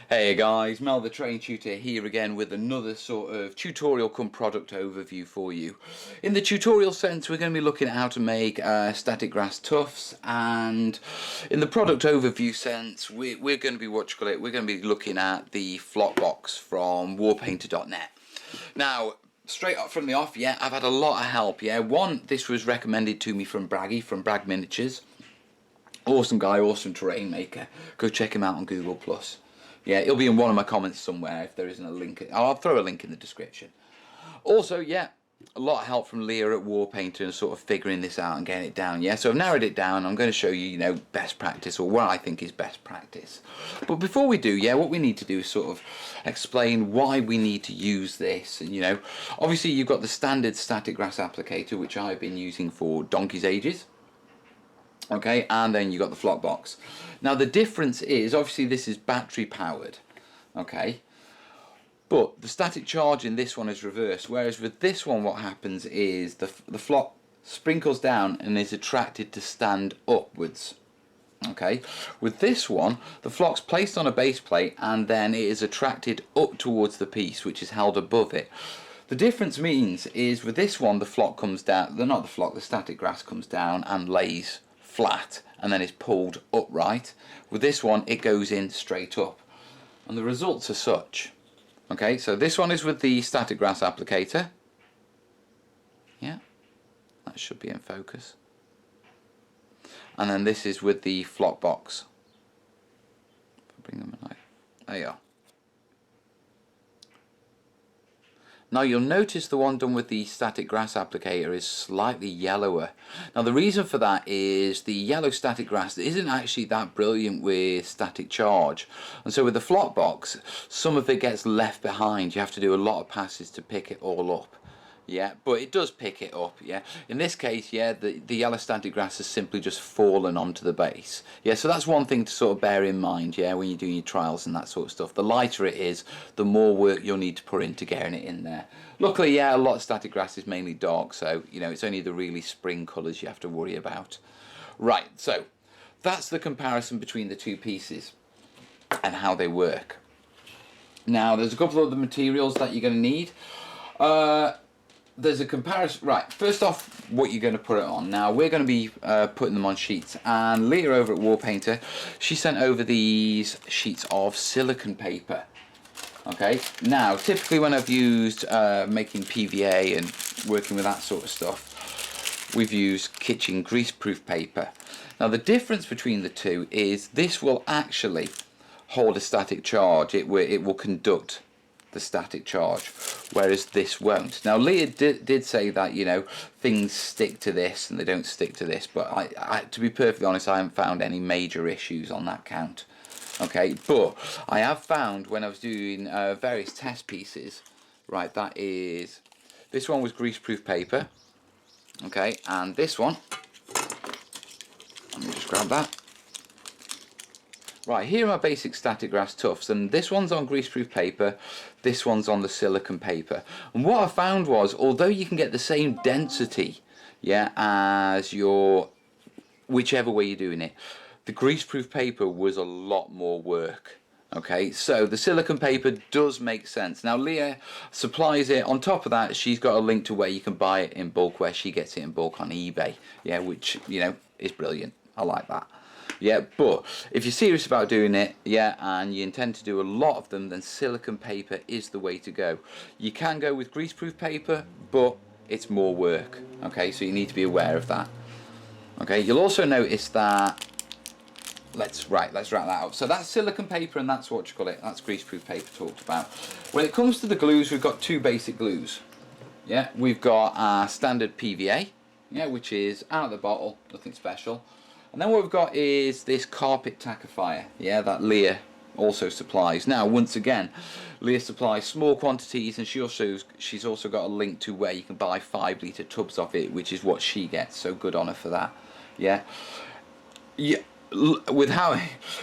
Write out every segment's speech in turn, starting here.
Hey guys, Mel the Train Tutor here again with another sort of tutorial come product overview for you. In the tutorial sense, we're going to be looking at how to make static grass tufts, and in the product overview sense, we're going to be we're going to be looking at the Flockbox from warpainter.net. Now, straight up from the off, yeah, I've had a lot of help. Yeah, one, this was recommended to me from Braggy from Brag Miniatures. Awesome guy, awesome terrain maker. Go check him out on Google+. Yeah, it'll be in one of my comments somewhere if there isn't a link. I'll throw a link in the description. Also, yeah, a lot of help from Leah at Warpainter and sort of figuring this out and getting it down. Yeah, so I've narrowed it down. I'm going to show you, best practice, or what I think is best practice. But before we do, yeah, what we need to do is sort of explain why we need to use this. And, obviously you've got the standard static grass applicator, which I've been using for donkey's ages. Okay, and then you got the Flockbox. Now the difference is, obviously this is battery powered, okay, but the static charge in this one is reversed, whereas with this one what happens is the flock sprinkles down and is attracted to stand upwards. Okay, with this one the flock's placed on a base plate and then it is attracted up towards the piece, which is held above it. The difference means is with this one the flock comes down, the static grass comes down and lays flat and then is pulled upright. With this one it goes in straight up, and the results are such. Okay, so this one is with the static grass applicator. Yeah, that should be in focus. And then this is with the Flockbox. Bring them a light. There you are. Now you'll notice the one done with the static grass applicator is slightly yellower. Now the reason for that is the yellow static grass isn't actually that brilliant with static charge, and so with the Flockbox some of it gets left behind. You have to do a lot of passes to pick it all up. Yeah, but it does pick it up. Yeah, in this case, yeah, the yellow static grass has simply just fallen onto the base. Yeah, so that's one thing to sort of bear in mind, yeah, when you're doing your trials and that sort of stuff. The lighter it is, the more work you'll need to put into getting it in there. Luckily, yeah, a lot of static grass is mainly dark, so it's only the really spring colours you have to worry about. Right, so that's the comparison between the two pieces and how they work. Now there's a couple of other materials that you're going to need. There's a comparison. Right, first off, what you're going to put it on. Now we're going to be putting them on sheets, and Leah over at Warpainter, she sent over these sheets of silicone paper. Okay, now typically when I've used making PVA and working with that sort of stuff, we've used kitchen greaseproof paper. Now the difference between the two is this will actually hold a static charge. It will conduct the static charge, whereas this won't. Now Leah did say that things stick to this and they don't stick to this, but I to be perfectly honest, I haven't found any major issues on that count. Okay, but I have found when I was doing various test pieces, right, this one was greaseproof paper, okay, and this one, let me just grab that. Right, here are my basic static grass tufts, and this one's on greaseproof paper, this one's on the silicone paper. And what I found was, although you can get the same density, yeah, as your, whichever way you're doing it, the greaseproof paper was a lot more work. Okay, so the silicone paper does make sense. Now Leah supplies it. On top of that, she's got a link to where you can buy it in bulk, where she gets it in bulk on eBay. Yeah, which, is brilliant. I like that. Yeah, but if you're serious about doing it, yeah, and you intend to do a lot of them, then silicone paper is the way to go. You can go with greaseproof paper, but it's more work. Okay, so you need to be aware of that. Okay, you'll also notice that, let's wrap that up. So that's silicone paper, and that's what you call it. That's greaseproof paper talked about. When it comes to the glues, we've got two basic glues. Yeah, we've got our standard PVA, yeah, which is out of the bottle, nothing special. And then what we've got is this carpet tackifier, yeah, that Leah also supplies. Now, once again, Leah supplies small quantities, and she's also got a link to where you can buy 5 litre tubs of it, which is what she gets. So good on her for that. Yeah, yeah. With how,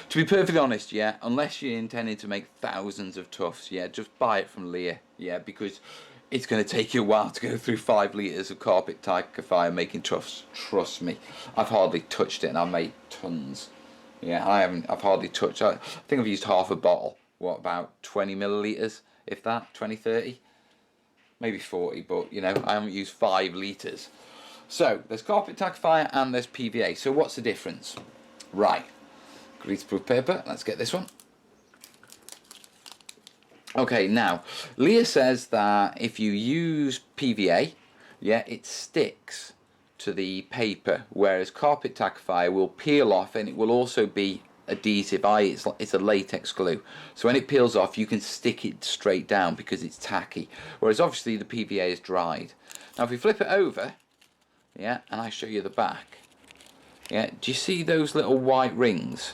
to be perfectly honest, yeah, unless you're intending to make thousands of tufts, yeah, just buy it from Leah, yeah, because it's going to take you a while to go through 5 litres of carpet tackifier making tufts. Trust me, I've hardly touched it, and I've made tons. Yeah, I've hardly touched. I think I've used half a bottle. what, about 20 millilitres, if that, 20, 30, maybe 40, but you know, I haven't used 5 litres. So there's carpet tackifier and there's PVA. So what's the difference? Right, greaseproof paper, let's get this one. Okay, now Leah says that if you use PVA, yeah, it sticks to the paper, whereas carpet tackifier will peel off, and it will also be adhesive, it's a latex glue, so when it peels off you can stick it straight down because it's tacky, whereas obviously the PVA is dried. Now if we flip it over, yeah, and I show you the back, yeah, do you see those little white rings?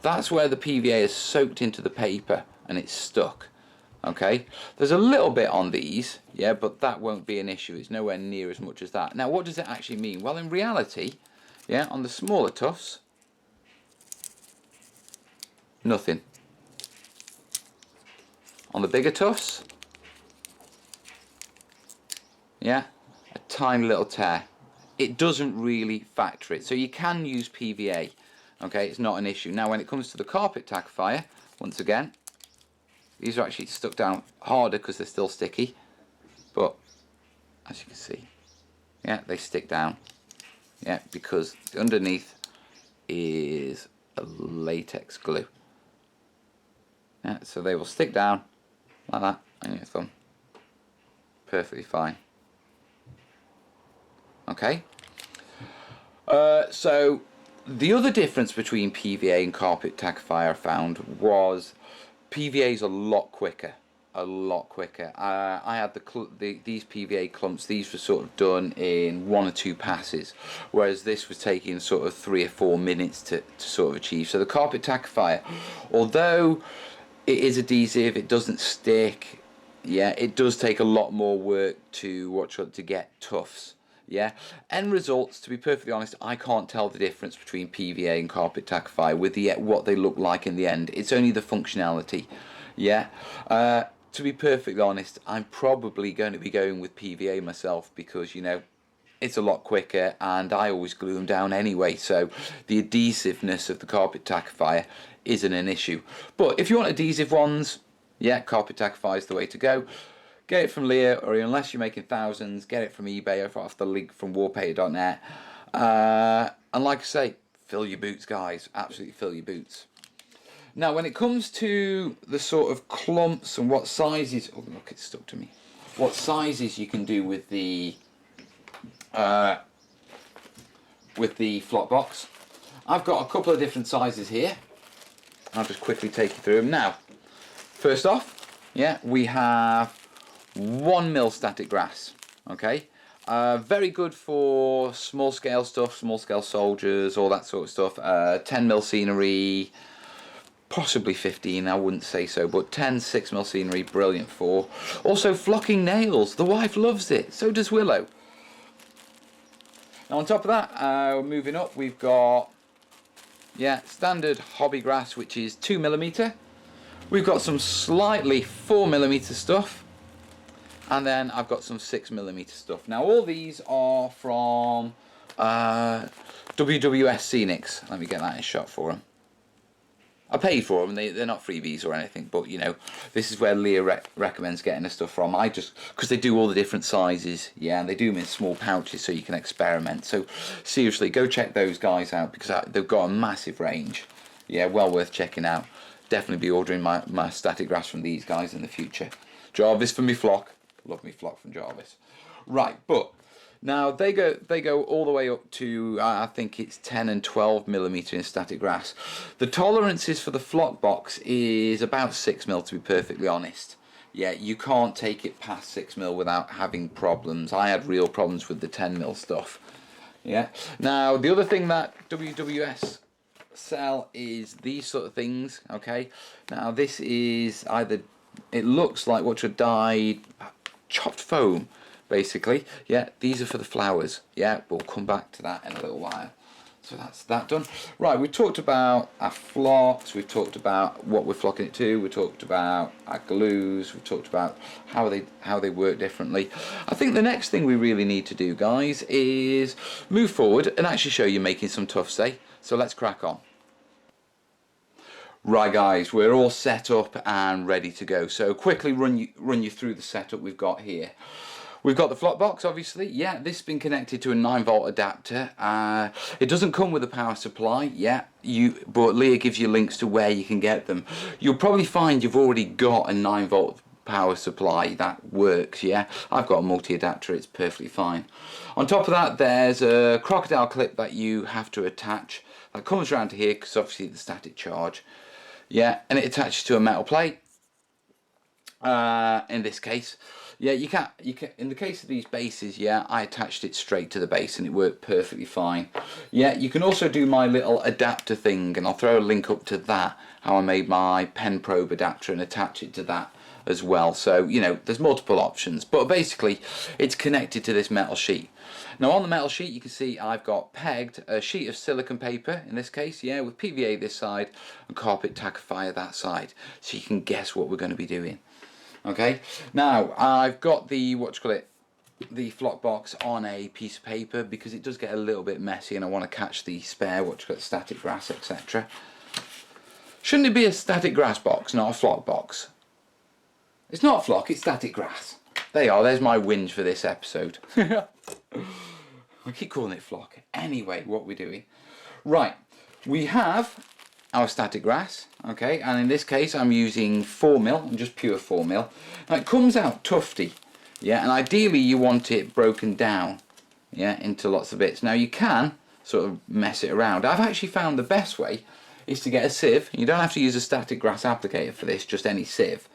That's where the PVA is soaked into the paper and it's stuck. Okay, there's a little bit on these, yeah, but that won't be an issue. It's nowhere near as much as that. Now what does it actually mean? Well, in reality, yeah, on the smaller tufts, nothing. On the bigger tufts, yeah, a tiny little tear. It doesn't really factor it, so you can use PVA, okay, it's not an issue. Now when it comes to the carpet tackifier, once again, these are actually stuck down harder because they're still sticky, but as you can see, yeah, they stick down, yeah, because underneath is a latex glue. Yeah, so they will stick down like that on your thumb, perfectly fine. Okay, so the other difference between PVA and carpet tackifier I found was PVA is a lot quicker, a lot quicker. I had these PVA clumps, these were sort of done in 1 or 2 passes, whereas this was taking sort of 3 or 4 minutes to sort of achieve. So the carpet tackifier, although it is adhesive, it doesn't stick, yeah, it does take a lot more work to get tufts. Yeah, end results, to be perfectly honest, I can't tell the difference between PVA and carpet tackifier with what they look like in the end. It's only the functionality. Yeah, to be perfectly honest, I'm probably going to be going with PVA myself because, you know, it's a lot quicker and I always glue them down anyway, so the adhesiveness of the carpet tackifier isn't an issue. But if you want adhesive ones, yeah, carpet tackifier is the way to go. Get it from Leah, or unless you're making thousands, get it from eBay or off the link from warpaint.net. And like I say, fill your boots, guys. Absolutely fill your boots. Now, when it comes to the sort of clumps and what sizes, oh look, it's stuck to me. What sizes you can do with the Flockbox, I've got a couple of different sizes here. I'll just quickly take you through them now. First off, yeah, we have 1 mil static grass, okay, very good for small scale stuff, small scale soldiers, all that sort of stuff. 10 mil scenery, possibly 15, I wouldn't say so, but 10 6 mil scenery, brilliant for. Also flocking nails, the wife loves it, so does Willow. Now on top of that, moving up, we've got, yeah, standard hobby grass, which is 2mm. We've got some slightly 4mm stuff, and then I've got some 6mm stuff. Now all these are from WWS Scenics. Let me get that in shot for them. I paid for them, they're not freebies or anything, but you know, this is where Leah recommends getting the stuff from. I just, because they do all the different sizes, yeah, and they do them in small pouches so you can experiment. So seriously, go check those guys out because they've got a massive range. Yeah, well worth checking out. Definitely be ordering my static grass from these guys in the future. Jarvis for me flock. Love me flock from Jarvis. Right, but now they go all the way up to I think it's 10 and 12mm in static grass. The tolerances for the Flockbox is about 6mm, to be perfectly honest. Yeah, you can't take it past 6mm without having problems. I had real problems with the 10mm stuff. Yeah. Now the other thing that WWS sell is these sort of things. Okay. Now this is either, it looks like what should dyed chopped foam, basically. Yeah, these are for the flowers. Yeah, we'll come back to that in a little while. So that's that done. Right, we talked about our flocks, we've talked about what we're flocking it to, we talked about our glues, we've talked about how they work differently. I think the next thing we really need to do, guys, is move forward and actually show you making some tufts, eh? So let's crack on. Right guys, we're all set up and ready to go. So quickly run you through the setup we've got here. We've got the Flockbox, obviously. Yeah, this has been connected to a 9-volt adapter. It doesn't come with a power supply, yeah, but Leah gives you links to where you can get them. You'll probably find you've already got a 9-volt power supply that works, yeah. I've got a multi-adapter, it's perfectly fine. On top of that, there's a crocodile clip that you have to attach. That comes around to here because obviously the static charge. Yeah, and it attaches to a metal plate. In this case, yeah, you can. In the case of these bases, yeah, I attached it straight to the base and it worked perfectly fine. Yeah, you can also do my little adapter thing, and I'll throw a link up to that. How I made my pen probe adapter and attach it to that as well. So you know, there's multiple options, but basically, it's connected to this metal sheet. Now on the metal sheet you can see I've got pegged a sheet of silicone paper, in this case, yeah, with PVA this side and carpet tackifier that side, so you can guess what we're going to be doing. Okay, now I've got the, the Flockbox on a piece of paper because it does get a little bit messy and I want to catch the spare, static grass, etc. Shouldn't it be a static grass box, not a flock box? It's not a flock, it's static grass. There you are, there's my whinge for this episode. I keep calling it flock. Anyway, what we're doing. Right, we have our static grass, okay, and in this case I'm using 4mm, and just pure 4mm. Now it comes out tufty, yeah, and ideally you want it broken down, yeah, into lots of bits. Now you can sort of mess it around. I've actually found the best way is to get a sieve. You don't have to use a static grass applicator for this, just any sieve,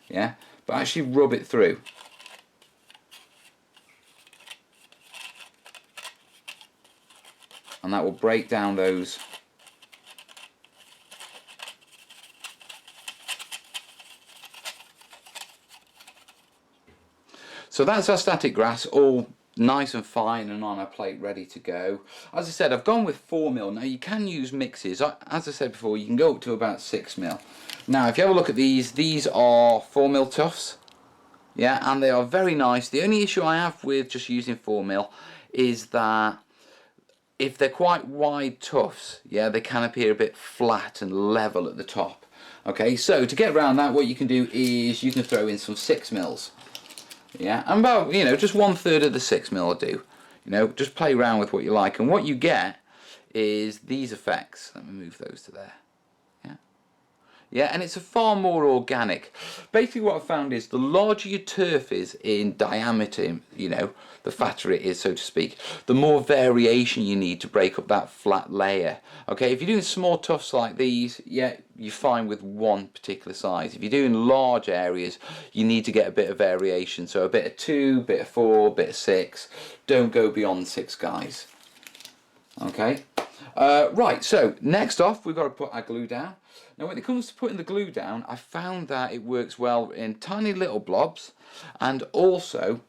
yeah, but actually rub it through. And that will break down those so that's our static grass all nice and fine and on a plate ready to go. As I said, I've gone with 4mm. Now you can use mixes. As I said before, you can go up to about 6mm. Now if you have a look at these are 4mm tufts, yeah, and they are very nice. The only issue I have with just using 4mm is that if they're quite wide tufts, yeah, they can appear a bit flat and level at the top. Okay, so to get around that, what you can do is you can throw in some 6mm. Yeah, and about, you know, just 1/3 of the 6mm will do. You know, just play around with what you like, and what you get is these effects. Let me move those to there. Yeah, and it's a far more organic. Basically what I've found is the larger your turf is in diameter, you know, the fatter it is, so to speak, the more variation you need to break up that flat layer. Okay, if you're doing small tufts like these, yeah, you're fine with one particular size. If you're doing large areas, you need to get a bit of variation. So a bit of 2, bit of 4, bit of 6. Don't go beyond 6, guys. Okay, right, so next off we've got to put our glue down. Now when it comes to putting the glue down, I found that it works well in tiny little blobs, and also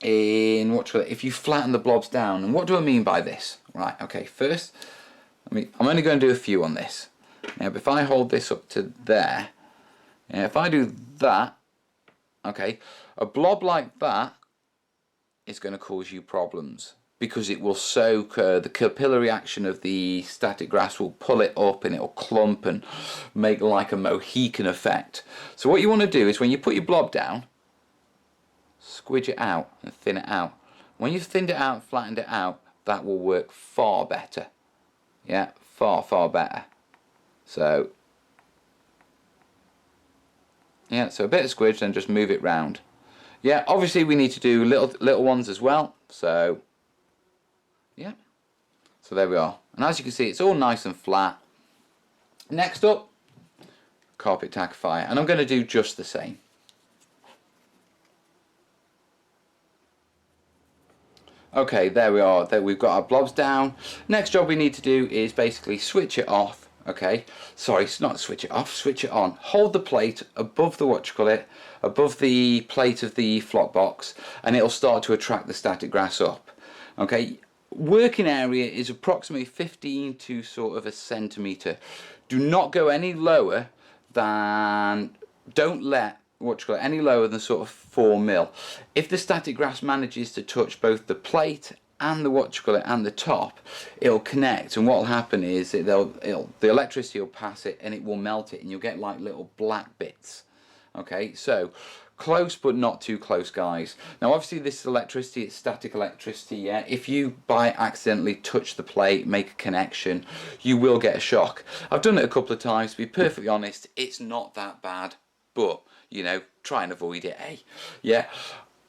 in if you flatten the blobs down. And what do I mean by this? Right, okay, first, I'm only going to do a few on this. Now if I hold this up to there, and if I do that, okay, a blob like that is going to cause you problems, because it will soak, the capillary action of the static grass will pull it up and it will clump and make like a Mohican effect. So what you want to do is when you put your blob down, squidge it out and thin it out. When you've thinned it out and flattened it out, that will work far better. Yeah, far better. So, yeah, so a bit of squidge, then just move it round. Yeah, obviously we need to do little ones as well, so yeah, so there we are, and as you can see it's all nice and flat. Next up, carpet tackifier, and I'm going to do just the same. Okay, there we are, we've got our blobs down. Next job we need to do is basically switch it off. Okay, sorry, not switch it off, switch it on. Hold the plate above the above the plate of the Flockbox, and it'll start to attract the static grass up. Okay, working area is approximately 15 to sort of a centimetre. Do not go any lower than, don't let any lower than sort of 4mm. If the static grass manages to touch both the plate and the top, it'll connect, and what will happen is the electricity will pass it and it will melt it, and you'll get like little black bits. Okay, so close but not too close, guys. Now obviously this is electricity, it's static electricity, yeah. If you by accidentally touch the plate, make a connection, you will get a shock. I've done it a couple of times. To be perfectly honest, it's not that bad, but you know, try and avoid it, eh? Yeah.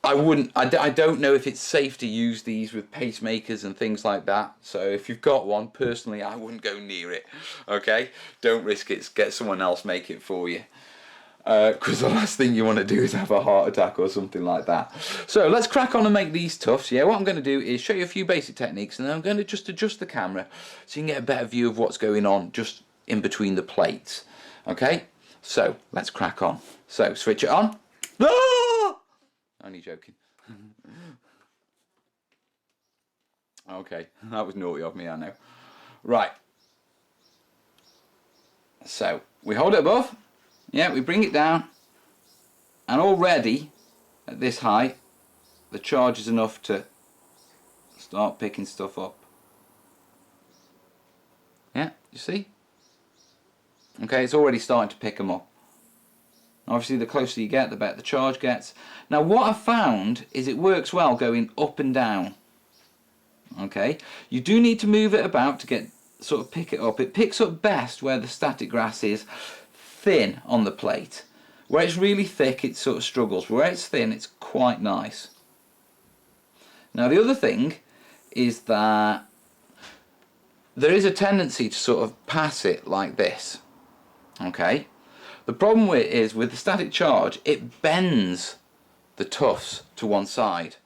I don't know if it's safe to use these with pacemakers and things like that. So if you've got one, personally, I wouldn't go near it. Okay? Don't risk it. Get someone else make it for you. Because the last thing you want to do is have a heart attack or something like that. So let's crack on and make these tufts. Yeah, what I'm going to do is show you a few basic techniques, and then I'm going to just adjust the camera so you can get a better view of what's going on just in between the plates. Okay? So let's crack on. So switch it on. Ah! Only joking. Okay, that was naughty of me, I know. Right. So we hold it above. Yeah, we bring it down. And already at this height, the charge is enough to start picking stuff up. Yeah, you see? Okay, it's already starting to pick them up. Obviously the closer you get, the better the charge gets. Now what I've found is it works well going up and down. Okay, you do need to move it about to get sort of pick it up. It picks up best where the static grass is thin on the plate. Where it's really thick, it sort of struggles. Where it's thin, it's quite nice. Now the other thing is that there is a tendency to sort of pass it like this. Okay. The problem with it is, with the static charge, it bends the tufts to one side.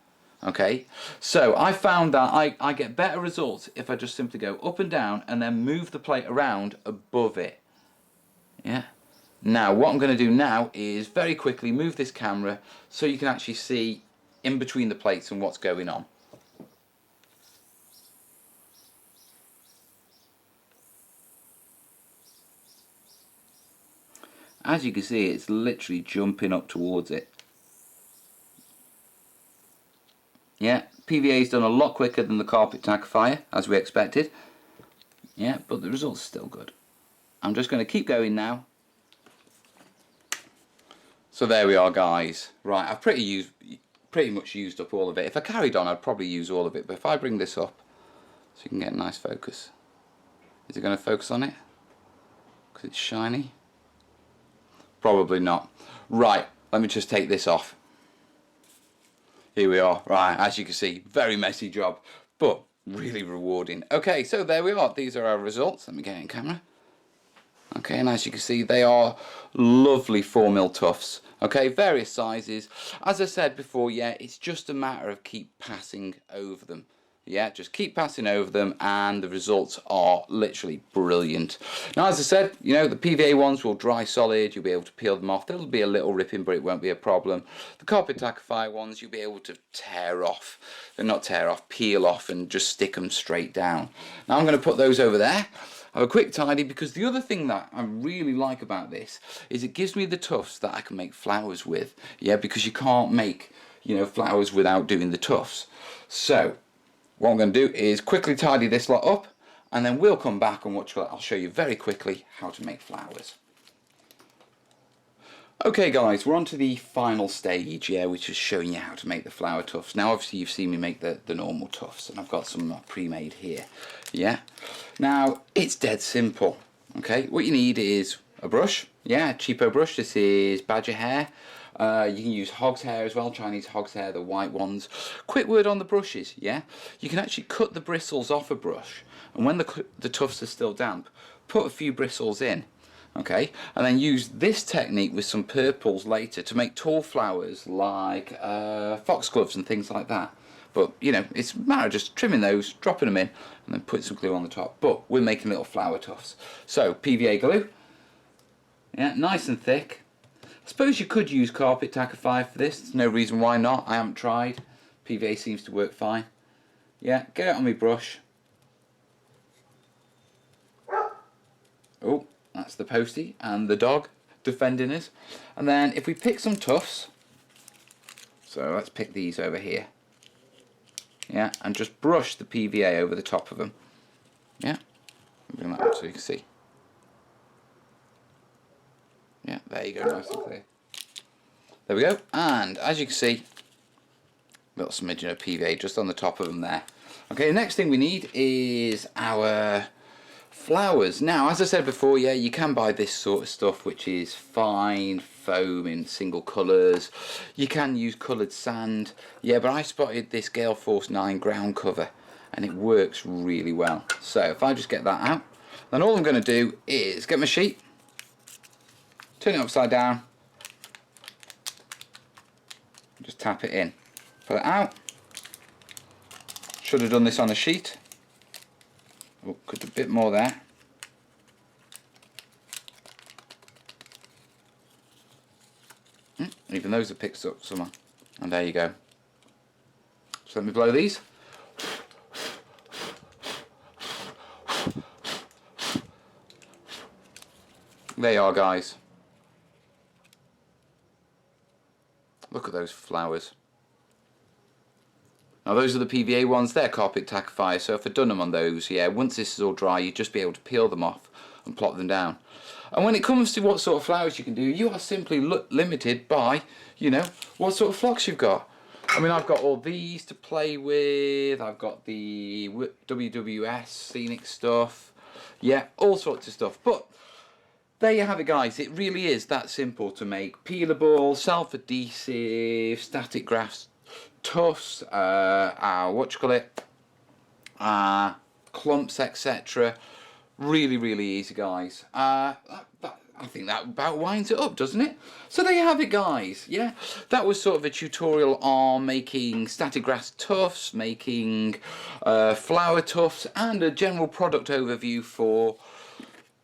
Okay, so I found that I get better results if I just simply go up and down and then move the plate around above it. Yeah. Now what I'm going to do now is very quickly move this camera so you can actually see in between the plates and what's going on. As you can see, it's literally jumping up towards it. Yeah, PVA's done a lot quicker than the carpet tackifier, as we expected. Yeah, but the result's still good. I'm just going to keep going now. So there we are, guys. Right, I've pretty much used up all of it. If I carried on, I'd probably use all of it. But if I bring this up, so you can get a nice focus. Is it going to focus on it? Because it's shiny? Probably not. Right, let me just take this off. Here we are. Right, as you can see, very messy job, but really rewarding. Okay, so there we are. These are our results. Let me get in camera. Okay, and as you can see, they are lovely 4mm tufts. Okay, various sizes. As I said before, yeah, it's just a matter of keep passing over them. Yeah, just keep passing over them and the results are literally brilliant. Now, as I said, you know, the PVA ones will dry solid. You'll be able to peel them off. There'll be a little ripping, but it won't be a problem. The carpet tackifier ones, you'll be able to tear off. Not tear off, peel off and just stick them straight down. Now, I'm going to put those over there. Have a quick tidy, because the other thing that I really like about this is it gives me the tufts that I can make flowers with. Yeah, because you can't make, you know, flowers without doing the tufts. So what I'm going to do is quickly tidy this lot up, and then we'll come back and I'll show you very quickly how to make flowers. Okay guys, we're on to the final stage, yeah, which is showing you how to make the flower tufts. Now obviously you've seen me make the normal tufts, and I've got some pre-made here, yeah. Now it's dead simple, okay. What you need is a brush, yeah, a cheapo brush. This is badger hair. You can use hog's hair as well, Chinese hog's hair, the white ones. Quick word on the brushes, yeah? You can actually cut the bristles off a brush, and when the tufts are still damp, put a few bristles in, okay? And then use this technique with some purples later to make tall flowers like foxgloves and things like that. But, you know, it's a matter of just trimming those, dropping them in, and then putting some glue on the top. But we're making little flower tufts. So, PVA glue, yeah, nice and thick. I suppose you could use carpet tackifier for this. There's no reason why not. I haven't tried. PVA seems to work fine. Yeah, get it on my brush. Oh, that's the postie and the dog defending us. And then if we pick some tufts, so let's pick these over here. yeah, and just brush the PVA over the top of them. Yeah, bring that up so you can see. Yeah, there you go, nice and clear. There we go, and as you can see, little smidgen of PVA just on the top of them there. Okay, the next thing we need is our flowers. Now, as I said before, yeah, you can buy this sort of stuff, which is fine foam in single colours. You can use coloured sand. Yeah, but I spotted this Gale Force 9 ground cover, and it works really well. So if I just get that out, then all I'm going to do is get my sheet, turn it upside down, just tap it in, pull it out. Should have done this on a sheet. Oh, could a bit more there. Even those are picked up somewhere. And there you go. So let me blow these. There you are, guys. Look at those flowers. Now those are the PVA ones, they're carpet tackifiers, so if I'd done them on those, yeah, once this is all dry, you'd just be able to peel them off and plop them down. And when it comes to what sort of flowers you can do, you are simply limited by, you know, what sort of flocks you've got. I mean, I've got all these to play with, I've got the WWS scenic stuff, yeah, all sorts of stuff. But there you have it, guys. It really is that simple to make peelable, self-adhesive, static grafts, tufts, clumps, etc. Really easy, guys. I think that about winds it up, doesn't it? So there you have it, guys. Yeah, that was sort of a tutorial on making static grass tufts, making flower tufts, and a general product overview for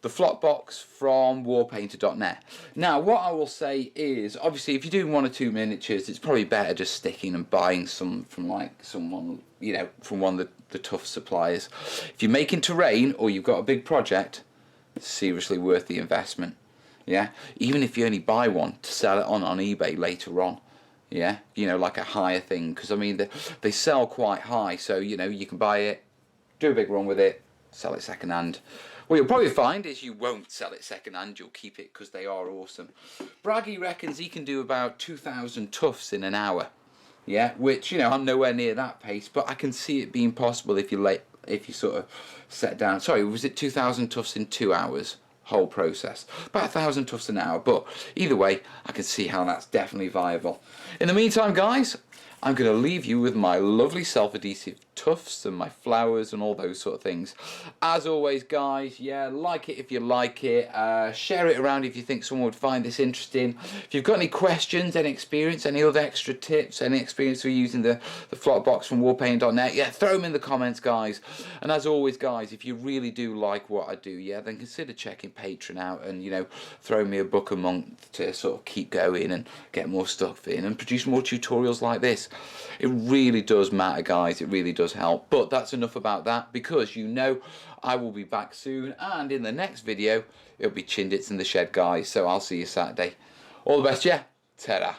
the Flockbox from warpainter.net. Now, what I will say is, obviously, if you're doing 1 or 2 miniatures, it's probably better just sticking and buying some from like someone, you know, from one of the tough suppliers. If you're making terrain or you've got a big project, it's seriously worth the investment. Yeah, even if you only buy one to sell it on eBay later on. Yeah, you know, like a higher thing, because I mean they sell quite high, so you know you can buy it, do a big run with it, sell it second hand. What you'll probably find is you won't sell it second hand, you'll keep it because they are awesome. Braggy reckons he can do about 2,000 tufts in an hour. Yeah, which, you know, I'm nowhere near that pace, but I can see it being possible if you sort of set down. Sorry, was it 2,000 tufts in 2 hours? Whole process. About 1,000 tufts an hour, but either way, I can see how that's definitely viable. In the meantime, guys, I'm going to leave you with my lovely self-adhesive tufts and my flowers and all those sort of things. As always, guys, yeah, like it if you like it. Share it around if you think someone would find this interesting. If you've got any questions, any experience, any other extra tips, any experience for using the Flockbox from warpainter.net, yeah, throw them in the comments, guys. And as always, guys, if you really do like what I do, yeah, then consider checking Patreon out and, you know, throw me a book a month to sort of keep going and get more stuff in and produce more tutorials like this. It really does matter, guys. It really does help. But that's enough about that, because you know I will be back soon, and in the next video it'll be Chindits in the Shed, guys. So I'll see you Saturday. All the best, yeah. Ta-ra.